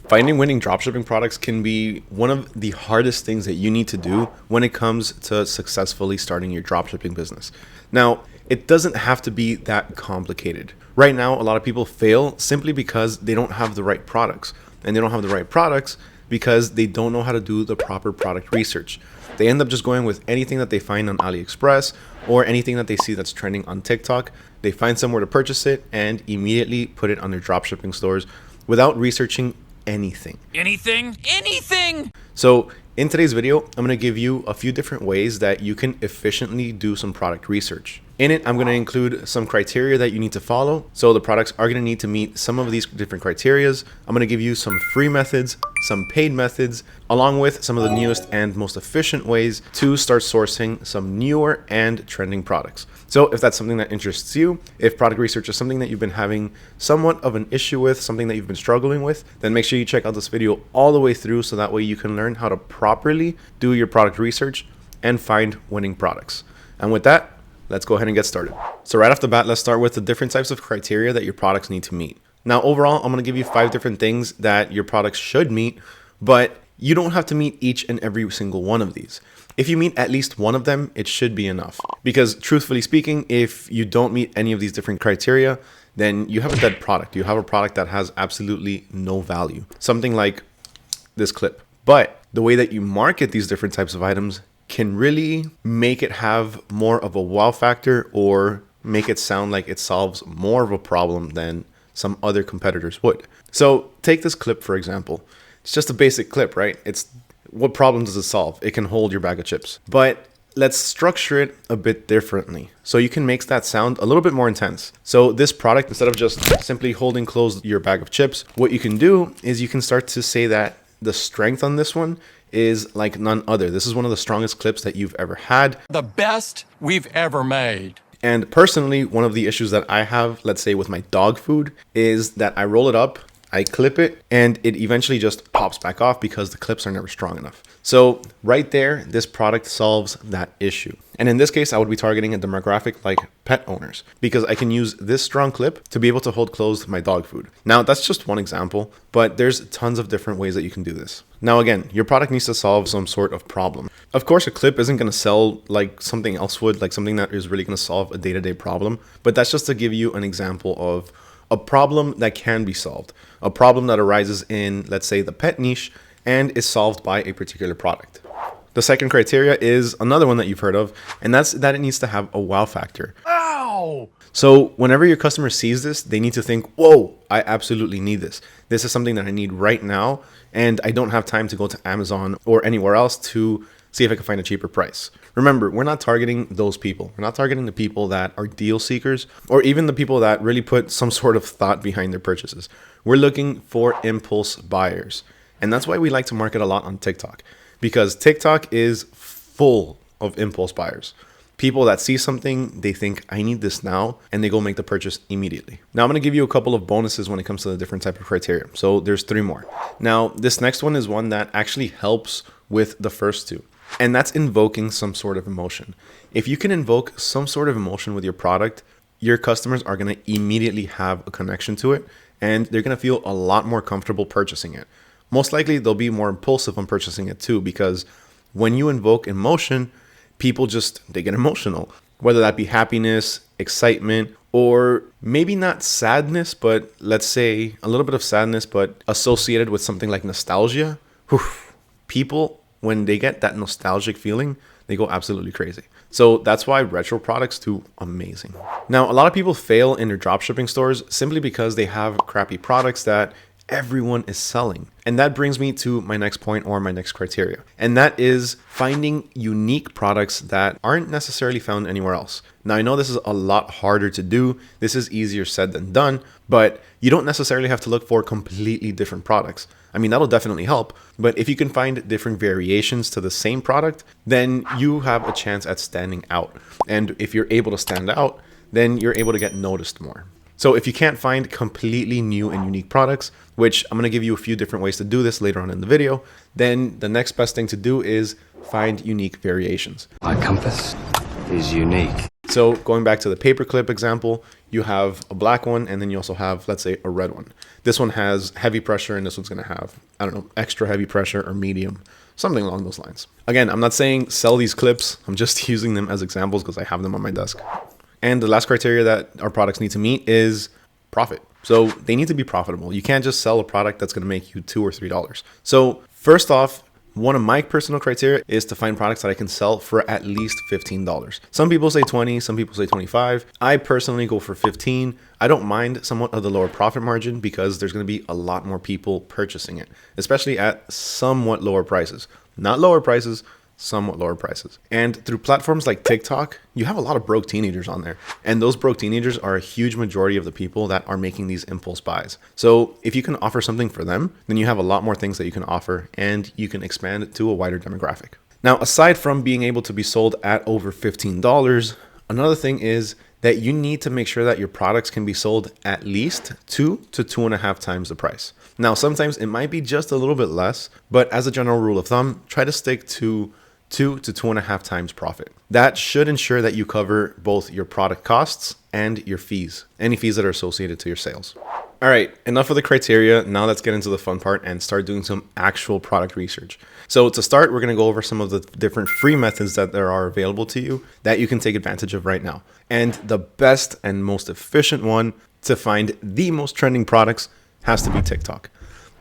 Finding winning dropshipping products can be one of the hardest things that you need to do when it comes to successfully starting your dropshipping business. Now, it doesn't have to be that complicated. Right now, a lot of people fail simply because they don't have the right products. And they don't have the right products because they don't know how to do the proper product research. They end up just going with anything that they find on AliExpress or anything that they see that's trending on TikTok. They find somewhere to purchase it and immediately put it on their dropshipping stores without researching anything. Anything! So in today's video, I'm going to give you a few different ways that you can efficiently do some product research. In it, I'm going to include some criteria that you need to follow. So the products are going to need to meet some of these different criterias. I'm going to give you some free methods, some paid methods, along with some of the newest and most efficient ways to start sourcing some newer and trending products. So if that's something that interests you, if product research is something that you've been having somewhat of an issue with, something that you've been struggling with, then make sure you check out this video all the way through so that way you can learn how to properly do your product research and find winning products. And with that, let's go ahead and get started. So right off the bat, let's start with the different types of criteria that your products need to meet. Now, overall, I'm going to give you 5 different things that your products should meet, but you don't have to meet each and every single one of these. If you meet at least one of them, it should be enough. Because truthfully speaking, if you don't meet any of these different criteria, then you have a dead product. You have a product that has absolutely no value. Something like this clip. But the way that you market these different types of items can really make it have more of a wow factor or make it sound like it solves more of a problem than some other competitors would. So take this clip, for example. It's just a basic clip, right? What problem does it solve? It can hold your bag of chips. But let's structure it a bit differently so you can make that sound a little bit more intense. So this product, instead of just simply holding closed your bag of chips, what you can do is you can start to say that the strength on this one is like none other. This is one of the strongest clips that you've ever had. The best we've ever made. And personally, one of the issues that I have, let's say with my dog food, is that I roll it up, I clip it, and it eventually just pops back off because the clips are never strong enough. So right there, this product solves that issue. And in this case, I would be targeting a demographic like pet owners because I can use this strong clip to be able to hold closed my dog food. Now, that's just one example, but there's tons of different ways that you can do this. Now, again, your product needs to solve some sort of problem. Of course, a clip isn't going to sell like something else would, like something that is really going to solve a day-to-day problem. But that's just to give you an example of a problem that can be solved, a problem that arises in, let's say, the pet niche and is solved by a particular product. The second criteria is another one that you've heard of, and that's that it needs to have a wow factor. Ow! So whenever your customer sees this, they need to think, whoa, I absolutely need this. This is something that I need right now, and I don't have time to go to Amazon or anywhere else to see if I can find a cheaper price. Remember, we're not targeting those people. We're not targeting the people that are deal seekers or even the people that really put some sort of thought behind their purchases. We're looking for impulse buyers. And that's why we like to market a lot on TikTok, because TikTok is full of impulse buyers. People that see something, they think, I need this now, and they go make the purchase immediately. Now, I'm going to give you a couple of bonuses when it comes to the different type of criteria. So there's 3 more. Now, this next one is one that actually helps with the first 2. And that's invoking some sort of emotion. If you can invoke some sort of emotion with your product, your customers are going to immediately have a connection to it, and they're going to feel a lot more comfortable purchasing it. Most likely, they'll be more impulsive on purchasing it too, because when you invoke emotion, people they get emotional, whether that be happiness, excitement, or maybe not sadness, but let's say a little bit of sadness, but associated with something like nostalgia. Whew, people, when they get that nostalgic feeling, they go absolutely crazy. So that's why retro products do amazing. Now, a lot of people fail in their dropshipping stores simply because they have crappy products that everyone is selling. And that brings me to my next point or my next criteria. And that is finding unique products that aren't necessarily found anywhere else. Now, I know this is a lot harder to do. This is easier said than done, but you don't necessarily have to look for completely different products. I mean, that'll definitely help. But if you can find different variations to the same product, then you have a chance at standing out. And if you're able to stand out, then you're able to get noticed more. So if you can't find completely new and unique products, which I'm going to give you a few different ways to do this later on in the video, then the next best thing to do is find unique variations. My compass is unique. So going back to the paperclip example, you have a black one, and then you also have, let's say, a red one. This one has heavy pressure, and this one's going to have, I don't know, extra heavy pressure or medium, something along those lines. Again, I'm not saying sell these clips. I'm just using them as examples because I have them on my desk. And the last criteria that our products need to meet is profit. So they need to be profitable. You can't just sell a product that's going to make you $2 or $3. So first off, one of my personal criteria is to find products that I can sell for at least $15. Some people say 20, some people say 25. I personally go for 15. I don't mind somewhat of the lower profit margin because there's going to be a lot more people purchasing it, especially at somewhat lower prices. Not lower prices, somewhat lower prices. And through platforms like TikTok, you have a lot of broke teenagers on there. And those broke teenagers are a huge majority of the people that are making these impulse buys. So if you can offer something for them, then you have a lot more things that you can offer and you can expand it to a wider demographic. Now, aside from being able to be sold at over $15, another thing is that you need to make sure that your products can be sold at least 2 to 2.5 times the price. Now, sometimes it might be just a little bit less, but as a general rule of thumb, try to stick to 2 to 2.5 times profit. That should ensure that you cover both your product costs and your fees, any fees that are associated to your sales. All right, enough of the criteria. Now let's get into the fun part and start doing some actual product research. So to start, we're going to go over some of the different free methods that there are available to you that you can take advantage of right now. And the best and most efficient one to find the most trending products has to be TikTok.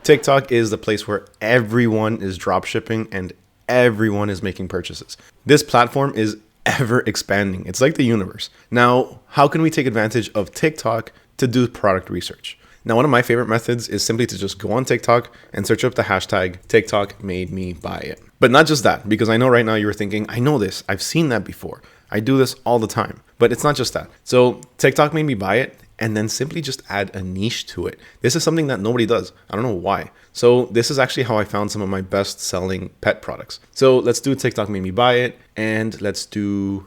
TikTok is the place where everyone is dropshipping and everyone is making purchases. This platform is ever expanding. It's like the universe. Now, how can we take advantage of TikTok to do product research? Now, one of my favorite methods is simply to just go on TikTok and search up the hashtag TikTok made me buy it. But not just that, because I know right now you're thinking, I know this, I've seen that before. I do this all the time, but it's not just that. So TikTok made me buy it, and then simply just add a niche to it. This is something that nobody does. I don't know why. So this is actually how I found some of my best selling pet products. So let's do TikTok made me buy it, and let's do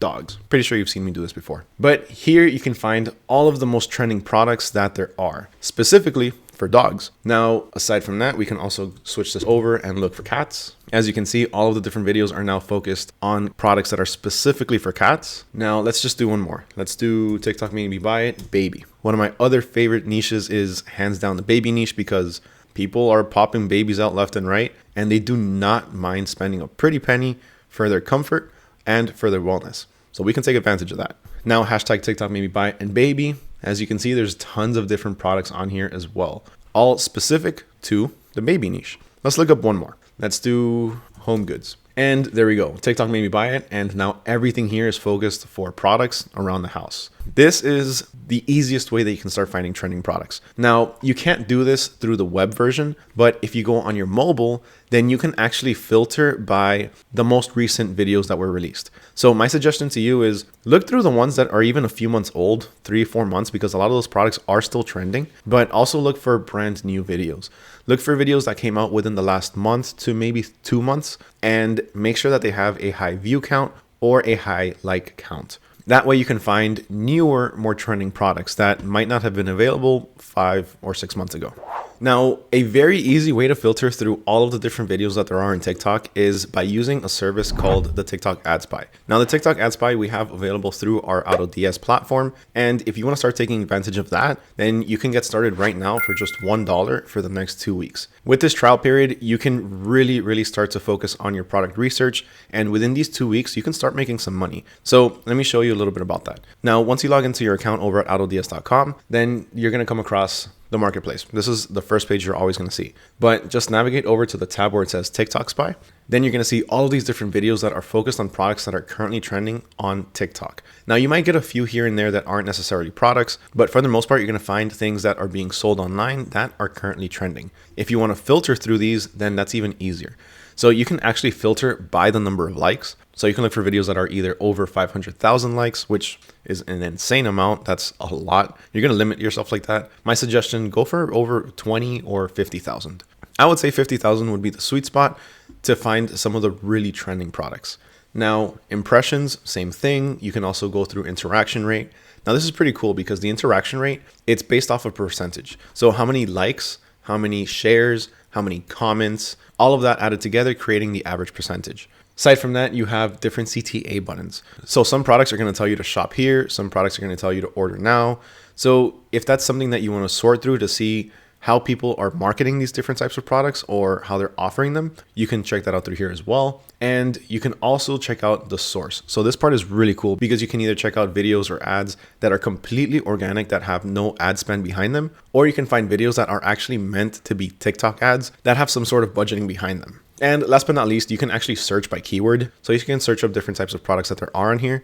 dogs. Pretty sure you've seen me do this before. But here you can find all of the most trending products that there are, specifically for dogs. Now, aside from that, we can also switch this over and look for cats. As you can see, all of the different videos are now focused on products that are specifically for cats. Now, let's just do one more. Let's do TikTok made me buy it, baby. One of my other favorite niches is hands down the baby niche because people are popping babies out left and right, and they do not mind spending a pretty penny for their comfort and for their wellness. So we can take advantage of that. Now, hashtag TikTok made me buy it and baby. As you can see, there's tons of different products on here as well, all specific to the baby niche. Let's look up one more. Let's do home goods. And there we go. TikTok made me buy it. And now everything here is focused for products around the house. This is the easiest way that you can start finding trending products. Now, you can't do this through the web version, but if you go on your mobile, then you can actually filter by the most recent videos that were released. So my suggestion to you is look through the ones that are even a few months old, 3-4 months, because a lot of those products are still trending, but also look for brand new videos. Look for videos that came out within the last month to maybe 2 months, and make sure that they have a high view count or a high like count. That way you can find newer, more trending products that might not have been available 5 or 6 months ago. Now, a very easy way to filter through all of the different videos that there are in TikTok is by using a service called the TikTok Ad Spy. Now, the TikTok Ad Spy we have available through our AutoDS platform. And if you want to start taking advantage of that, then you can get started right now for just $1 for the next 2 weeks. With this trial period, you can really start to focus on your product research. And within these 2 weeks, you can start making some money. So let me show you a little bit about that. Now, once you log into your account over at AutoDS.com, then you're going to come across the marketplace. This is the first page you're always going to see. But just navigate over to the tab where it says TikTok Spy. Then you're going to see all of these different videos that are focused on products that are currently trending on TikTok. Now, you might get a few here and there that aren't necessarily products, but for the most part, you're going to find things that are being sold online that are currently trending. If you want to filter through these, then that's even easier. So you can actually filter by the number of likes. So you can look for videos that are either over 500,000 likes, which is an insane amount. That's a lot. You're going to limit yourself like that. My suggestion, go for over 20 or 50,000. I would say 50,000 would be the sweet spot to find some of the really trending products. Now, impressions, same thing. You can also go through interaction rate. Now, this is pretty cool because the interaction rate, it's based off of percentage. So how many likes, how many shares, how many comments, all of that added together, creating the average percentage. Aside from that, you have different CTA buttons. So some products are going to tell you to shop here. Some products are going to tell you to order now. So if that's something that you want to sort through to see how people are marketing these different types of products or how they're offering them, you can check that out through here as well. And you can also check out the source. So this part is really cool because you can either check out videos or ads that are completely organic that have no ad spend behind them, or you can find videos that are actually meant to be TikTok ads that have some sort of budgeting behind them. And last but not least, you can actually search by keyword. So you can search up different types of products that there are on here.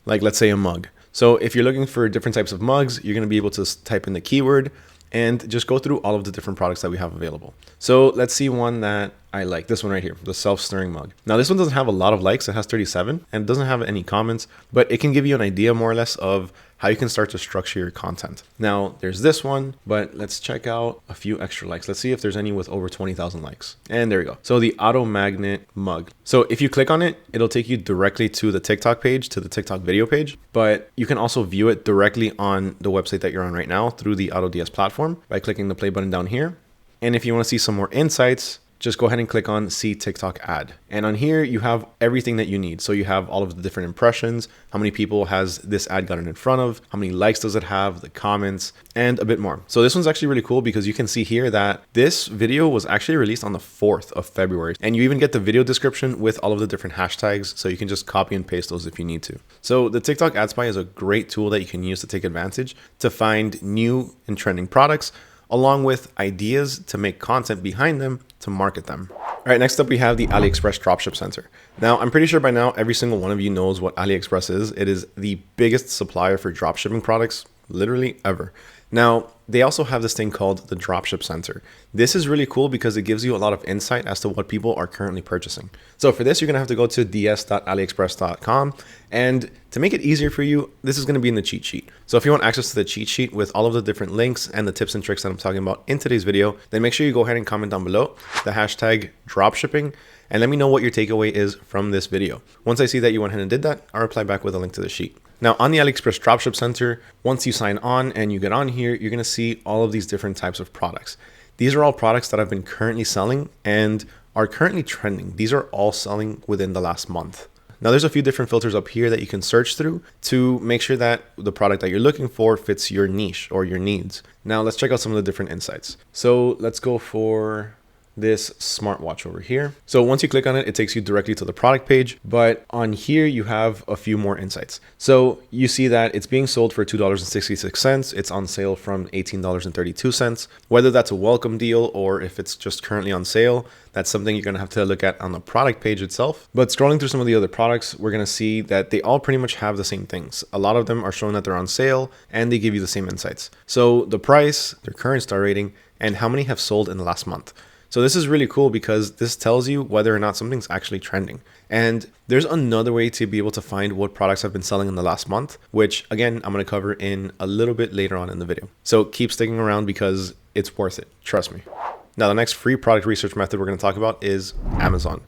Like let's say a mug. So if you're looking for different types of mugs, you're going to be able to type in the keyword and just go through all of the different products that we have available. So let's see one that I like, this one right here, the self-stirring mug. Now this one doesn't have a lot of likes, it has 37 and it doesn't have any comments, but it can give you an idea more or less of how you can start to structure your content. Now there's this one, but let's check out a few extra likes. Let's see if there's any with over 20,000 likes. And there we go. So the auto magnet mug. So if you click on it, it'll take you directly to the TikTok page, to the TikTok video page, but you can also view it directly on the website that you're on right now through the AutoDS platform by clicking the play button down here. And if you want to see some more insights, just go ahead and click on see TikTok ad. And on here, you have everything that you need. So you have all of the different impressions, how many people has this ad gotten in front of, how many likes does it have, the comments, and a bit more. So this one's actually really cool because you can see here that this video was actually released on the 4th of February. And you even get the video description with all of the different hashtags. So you can just copy and paste those if you need to. So the TikTok Ad Spy is a great tool that you can use to take advantage to find new and trending products, along with ideas to make content behind them to market them. All right, next up we have the AliExpress Dropship Center. Now, I'm pretty sure by now every single one of you knows what AliExpress is. It is the biggest supplier for dropshipping products literally ever. Now, they also have this thing called the Dropship Center. This is really cool because it gives you a lot of insight as to what people are currently purchasing. So for this, you're gonna have to go to ds.aliexpress.com. And to make it easier for you, this is gonna be in the cheat sheet. So if you want access to the cheat sheet with all of the different links and the tips and tricks that I'm talking about in today's video, then make sure you go ahead and comment down below the hashtag dropshipping and let me know what your takeaway is from this video. Once I see that you went ahead and did that, I'll reply back with a link to the sheet. Now on the AliExpress Dropship Center, once you sign on and you get on here, you're gonna see all of these different types of products. These are all products that I've been currently selling and are currently trending. These are all selling within the last month. Now there's a few different filters up here that you can search through to make sure that the product that you're looking for fits your niche or your needs. Now let's check out some of the different insights. So let's go for this smartwatch over here. So once you click on it, it takes you directly to the product page, but on here you have a few more insights. So you see that it's being sold for $2.66. It's on sale from $18.32. Whether that's a welcome deal or if it's just currently on sale, that's something you're gonna have to look at on the product page itself. But scrolling through some of the other products, we're gonna see that they all pretty much have the same things. A lot of them are showing that they're on sale and they give you the same insights. So the price, their current star rating, and how many have sold in the last month. So this is really cool because this tells you whether or not something's actually trending. And there's another way to be able to find what products have been selling in the last month, which again, I'm going to cover in a little bit later on in the video. So keep sticking around because it's worth it. Trust me. Now, the next free product research method we're going to talk about is Amazon.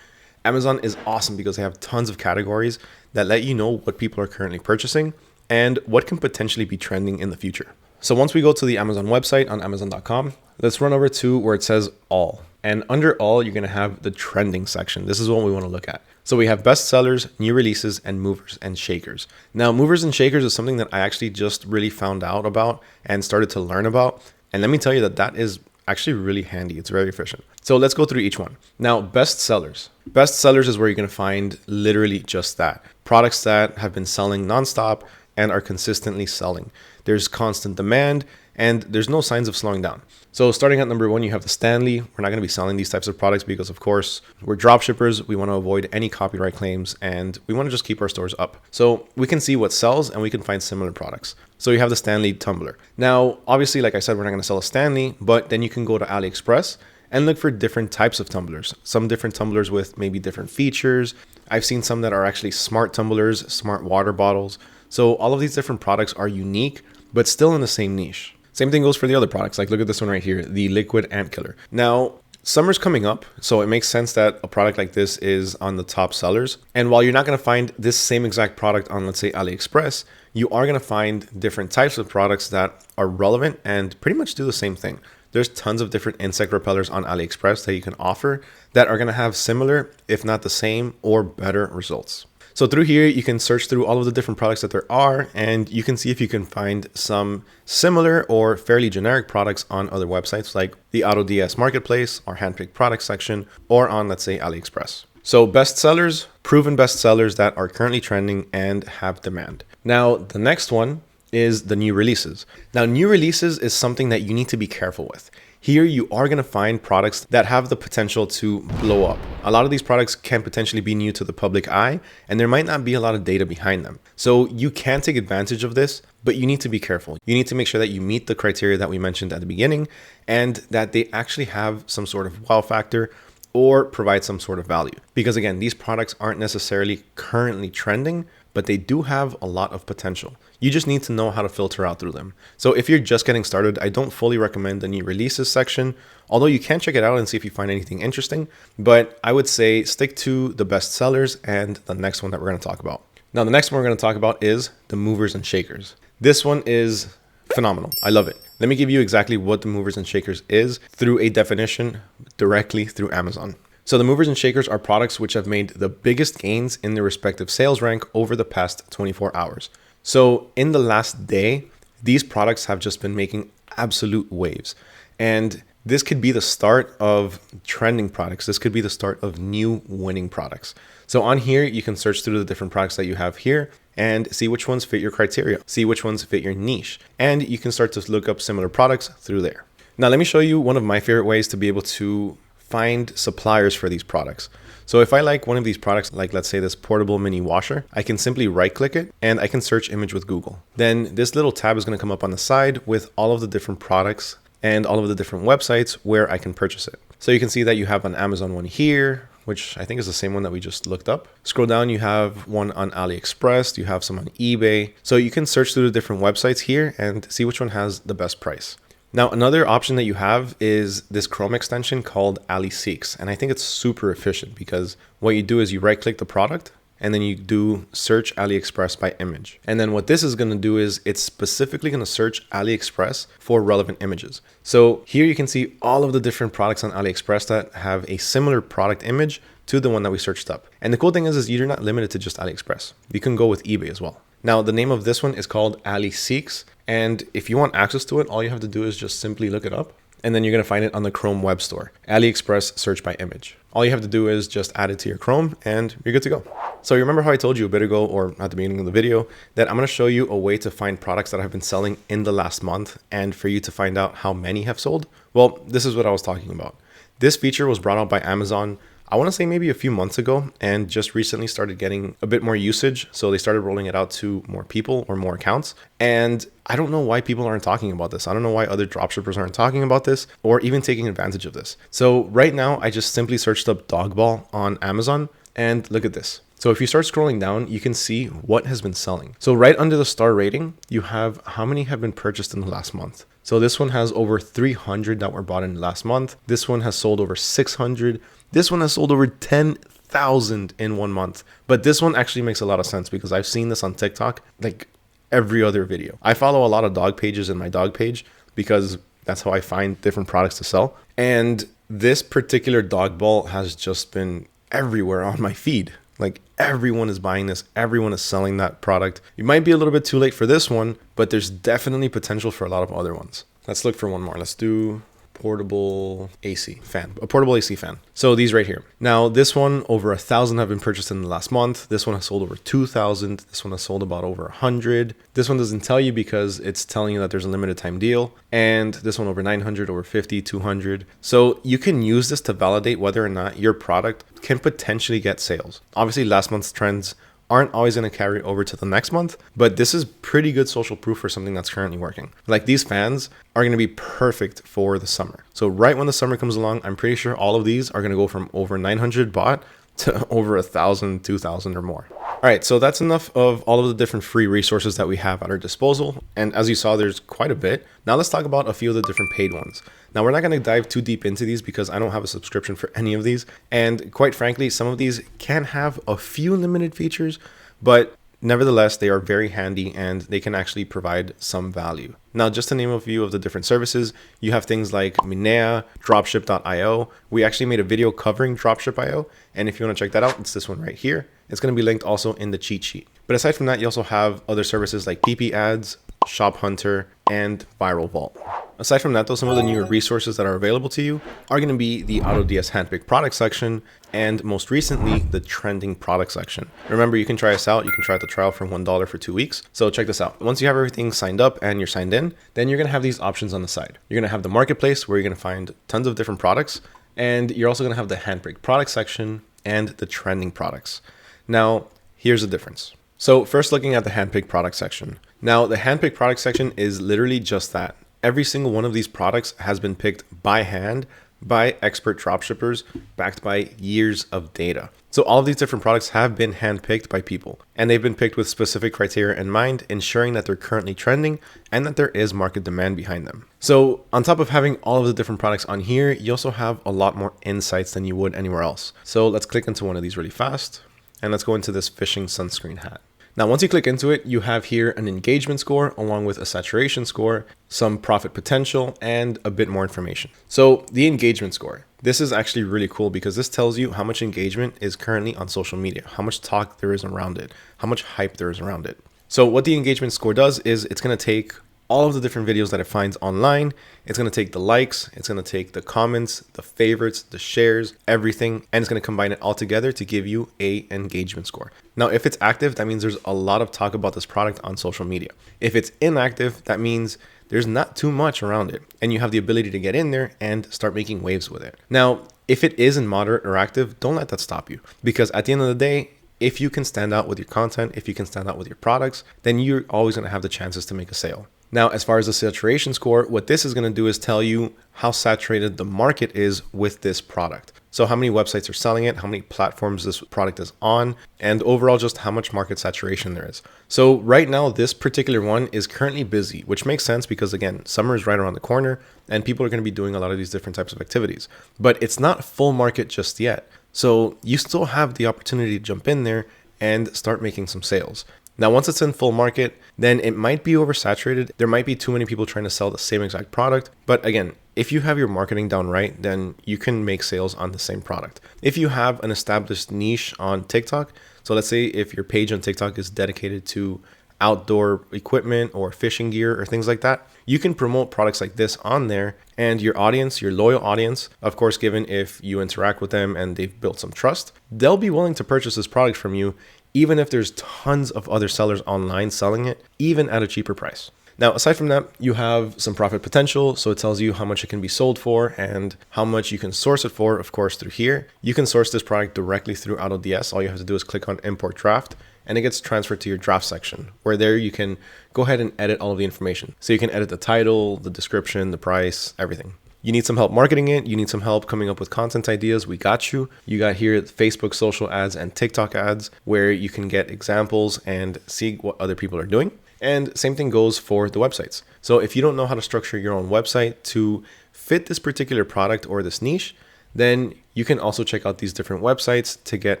Amazon is awesome because they have tons of categories that let you know what people are currently purchasing and what can potentially be trending in the future. So once we go to the Amazon website on Amazon.com, let's run over to where it says all. And under all, you're going to have the trending section. This is what we want to look at. So we have bestsellers, new releases, and movers and shakers. Now, movers and shakers is something that I actually just really found out about and started to learn about. And let me tell you that that is actually really handy. It's very efficient. So let's go through each one. Now, bestsellers. Bestsellers is where you're going to find literally just that. Products that have been selling nonstop and are consistently selling. There's constant demand and there's no signs of slowing down. So starting at number one, you have the Stanley. We're not going to be selling these types of products because of course we're drop shippers. We want to avoid any copyright claims and we want to just keep our stores up. So we can see what sells and we can find similar products. So you have the Stanley tumbler. Now, obviously, like I said, we're not going to sell a Stanley, but then you can go to AliExpress and look for different types of tumblers. Some different tumblers with maybe different features. I've seen some that are actually smart tumblers, smart water bottles. So all of these different products are unique, but still in the same niche. Same thing goes for the other products. Like look at this one right here, the liquid ant killer. Now, summer's coming up, so it makes sense that a product like this is on the top sellers. And while you're not going to find this same exact product on, let's say, AliExpress, you are going to find different types of products that are relevant and pretty much do the same thing. there's tons of different insect repellers on AliExpress that you can offer that are going to have similar, if not the same or better results. So through here, you can search through all of the different products that there are, and you can see if you can find some similar or fairly generic products on other websites like the AutoDS marketplace, our handpicked product section, or on, let's say, AliExpress. So bestsellers, proven bestsellers that are currently trending and have demand. Now, the next one is the new releases. Now, new releases is something that you need to be careful with. Here, you are going to find products that have the potential to blow up. A lot of these products can potentially be new to the public eye, and there might not be a lot of data behind them. So you can take advantage of this, but you need to be careful. You need to make sure that you meet the criteria that we mentioned at the beginning, and that they actually have some sort of wow factor or provide some sort of value. Because again, these products aren't necessarily currently trending, but they do have a lot of potential. You just need to know how to filter out through them. So if you're just getting started, I don't fully recommend the new releases section, although you can check it out and see if you find anything interesting. But I would say stick to the best sellers and the next one that we're going to talk about. Now, the next one we're going to talk about is the movers and shakers. This one is phenomenal. I love it. Let me give you exactly what the movers and shakers is through a definition directly through Amazon. So the movers and shakers are products which have made the biggest gains in their respective sales rank over the past 24 hours. So in the last day, these products have just been making absolute waves. And this could be the start of trending products. This could be the start of new winning products. So on here, you can search through the different products that you have here and see which ones fit your criteria, see which ones fit your niche. And you can start to look up similar products through there. Now, let me show you one of my favorite ways to be able to find suppliers for these products. So if I like one of these products, like let's say this portable mini washer, I can simply right click it and I can search image with Google. Then this little tab is going to come up on the side with all of the different products and all of the different websites where I can purchase it. So you can see that you have an Amazon one here, which I think is the same one that we just looked up. Scroll down, you have one on AliExpress, you have some on eBay. So you can search through the different websites here and see which one has the best price. Now, another option that you have is this Chrome extension called AliSeeks. And I think it's super efficient because what you do is you right click the product and then you do search AliExpress by image. And then what this is going to do is it's specifically going to search AliExpress for relevant images. So here you can see all of the different products on AliExpress that have a similar product image to the one that we searched up. And the cool thing is you're not limited to just AliExpress. You can go with eBay as well. Now, the name of this one is called AliSeeks. And if you want access to it, all you have to do is just simply look it up. And then you're going to find it on the Chrome web store, AliExpress search by image. All you have to do is just add it to your Chrome and you're good to go. So you remember how I told you a bit ago, or at the beginning of the video, that I'm going to show you a way to find products that have been selling in the last month and for you to find out how many have sold? Well, this is what I was talking about. This feature was brought out by Amazon, I want to say maybe a few months ago, and just recently started getting a bit more usage. So they started rolling it out to more people or more accounts. And I don't know why people aren't talking about this. I don't know why other dropshippers aren't talking about this or even taking advantage of this. So right now, I just simply searched up dog ball on Amazon and look at this. So if you start scrolling down, you can see what has been selling. So right under the star rating, you have how many have been purchased in the last month. So this one has over 300 that were bought in the last month. This one has sold over 600. This one has sold over 10,000 in 1 month. But this one actually makes a lot of sense because I've seen this on TikTok like every other video. I follow a lot of dog pages in my dog page because that's how I find different products to sell. And this particular dog ball has just been everywhere on my feed. Like everyone is buying this. Everyone is selling that product. You might be a little bit too late for this one, but there's definitely potential for a lot of other ones. Let's look for one more. Let's do portable AC fan, a portable AC fan. So these right here. Now this one, over 1,000 have been purchased in the last month. This one has sold over 2,000. This one has sold about over 100. This one doesn't tell you because it's telling you that there's a limited time deal. And this one over 900, over 50, 200. So you can use this to validate whether or not your product can potentially get sales. Obviously last month's trends aren't always going to carry over to the next month, but this is pretty good social proof for something that's currently working. Like these fans are going to be perfect for the summer. So right when the summer comes along, I'm pretty sure all of these are going to go from over 900 bought to over 1,000, 2,000 or more. All right, so that's enough of all of the different free resources that we have at our disposal. And as you saw, there's quite a bit. Now let's talk about a few of the different paid ones. Now we're not going to dive too deep into these because I don't have a subscription for any of these. And quite frankly, some of these can have a few limited features, but Nevertheless, they are very handy and they can actually provide some value. Now, just to name a few of the different services, you have things like Minea, Dropship.io. We actually made a video covering Dropship.io, and if you want to check that out, it's this one right here. It's going to be linked also in the cheat sheet. But aside from that, you also have other services like PP Ads, Shop Hunter, and Viral Vault. Aside from that, though, some of the newer resources that are available to you are going to be the AutoDS handpicked product section, and most recently, the trending product section. Remember, you can try us out. You can try out the trial for $1 for 2 weeks. So check this out. Once you have everything signed up and you're signed in, then you're going to have these options on the side. You're going to have the marketplace where you're going to find tons of different products, and you're also going to have the handpicked product section and the trending products. Now, here's the difference. So first, looking at the handpicked product section. Now, the handpicked product section is literally just that. Every single one of these products has been picked by hand by expert dropshippers backed by years of data. So all of these different products have been handpicked by people, and they've been picked with specific criteria in mind, ensuring that they're currently trending and that there is market demand behind them. So on top of having all of the different products on here, you also have a lot more insights than you would anywhere else. So let's click into one of these really fast, and let's go into this fishing sunscreen hat. Now, once you click into it, you have here an engagement score along with a saturation score, some profit potential, and a bit more information. So the engagement score, this is actually really cool because this tells you how much engagement is currently on social media, how much talk there is around it, how much hype there is around it. So what the engagement score does is it's going to take all of the different videos that it finds online. It's going to take the likes, it's going to take the comments, the favorites, the shares, everything, and it's going to combine it all together to give you a engagement score. Now, if it's active, that means there's a lot of talk about this product on social media. If it's inactive, that means there's not too much around it, and you have the ability to get in there and start making waves with it. Now, if it isn't moderate or active, don't let that stop you, because at the end of the day, if you can stand out with your content, if you can stand out with your products, then you're always going to have the chances to make a sale. Now, as far as the saturation score, what this is going to do is tell you how saturated the market is with this product. So how many websites are selling it, how many platforms this product is on, and overall just how much market saturation there is. So right now, this particular one is currently busy, which makes sense because, again, summer is right around the corner and people are going to be doing a lot of these different types of activities. But it's not full market just yet. So you still have the opportunity to jump in there and start making some sales. Now, once it's in full market, then it might be oversaturated. There might be too many people trying to sell the same exact product. But again, if you have your marketing down right, then you can make sales on the same product. If you have an established niche on TikTok, so let's say if your page on TikTok is dedicated to outdoor equipment or fishing gear or things like that, you can promote products like this on there, and your audience, your loyal audience, of course, given if you interact with them and they've built some trust, they'll be willing to purchase this product from you, even if there's tons of other sellers online selling it, even at a cheaper price. Now, aside from that, you have some profit potential. So it tells you how much it can be sold for and how much you can source it for, of course, through here. You can source this product directly through AutoDS. All you have to do is click on Import Draft, and it gets transferred to your draft section, where there you can go ahead and edit all of the information. So you can edit the title, the description, the price, everything. You need some help marketing it. You need some help coming up with content ideas. We got you. You got here Facebook social ads and TikTok ads, where you can get examples and see what other people are doing. And same thing goes for the websites. So if you don't know how to structure your own website to fit this particular product or this niche, then you can also check out these different websites to get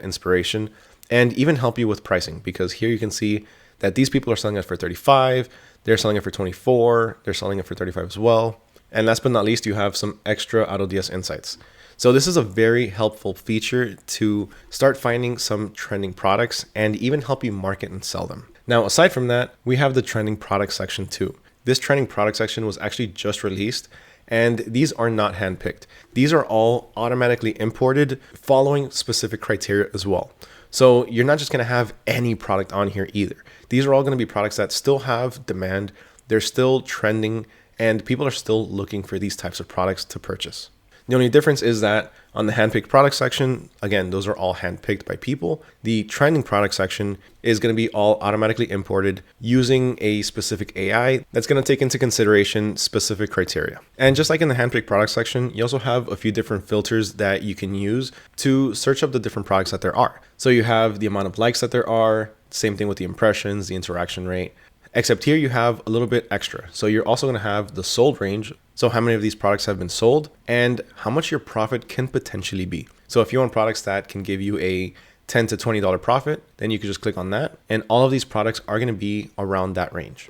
inspiration and even help you with pricing, because here you can see that these people are selling it for 35, they're selling it for 24, they're selling it for 35 as well. And last but not least, you have some extra AutoDS insights. So this is a very helpful feature to start finding some trending products and even help you market and sell them. Now, aside from that, we have the trending product section too. This trending product section was actually just released, and these are not handpicked. These are all automatically imported following specific criteria as well. So you're not just going to have any product on here either. These are all going to be products that still have demand. They're still trending, and people are still looking for these types of products to purchase. The only difference is that on the handpicked product section, again, those are all handpicked by people. The trending product section is going to be all automatically imported using a specific AI that's going to take into consideration specific criteria. And just like in the handpicked product section, you also have a few different filters that you can use to search up the different products that there are. So you have the amount of likes that there are, same thing with the impressions, the interaction rate. Except here you have a little bit extra. So you're also going to have the sold range. So how many of these products have been sold and how much your profit can potentially be. So if you want products that can give you a $10 to $20 profit, then you could just click on that. And all of these products are going to be around that range.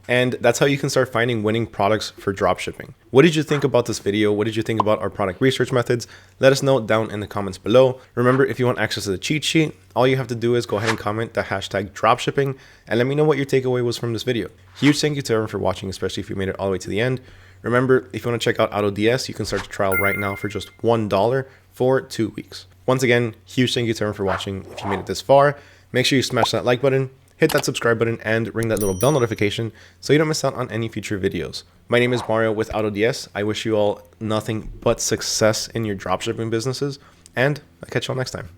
And that's how you can start finding winning products for dropshipping. What did you think about this video? What did you think about our product research methods? Let us know down in the comments below. Remember, if you want access to the cheat sheet, all you have to do is go ahead and comment the hashtag dropshipping and let me know what your takeaway was from this video. Huge thank you to everyone for watching, especially if you made it all the way to the end. Remember, if you want to check out AutoDS, you can start the trial right now for just $1 for 2 weeks. Once again, huge thank you to everyone for watching. If you made it this far, make sure you smash that like button, hit that subscribe button, and ring that little bell notification so you don't miss out on any future videos. My name is Mario with AutoDS. I wish you all nothing but success in your dropshipping businesses, and I'll catch you all next time.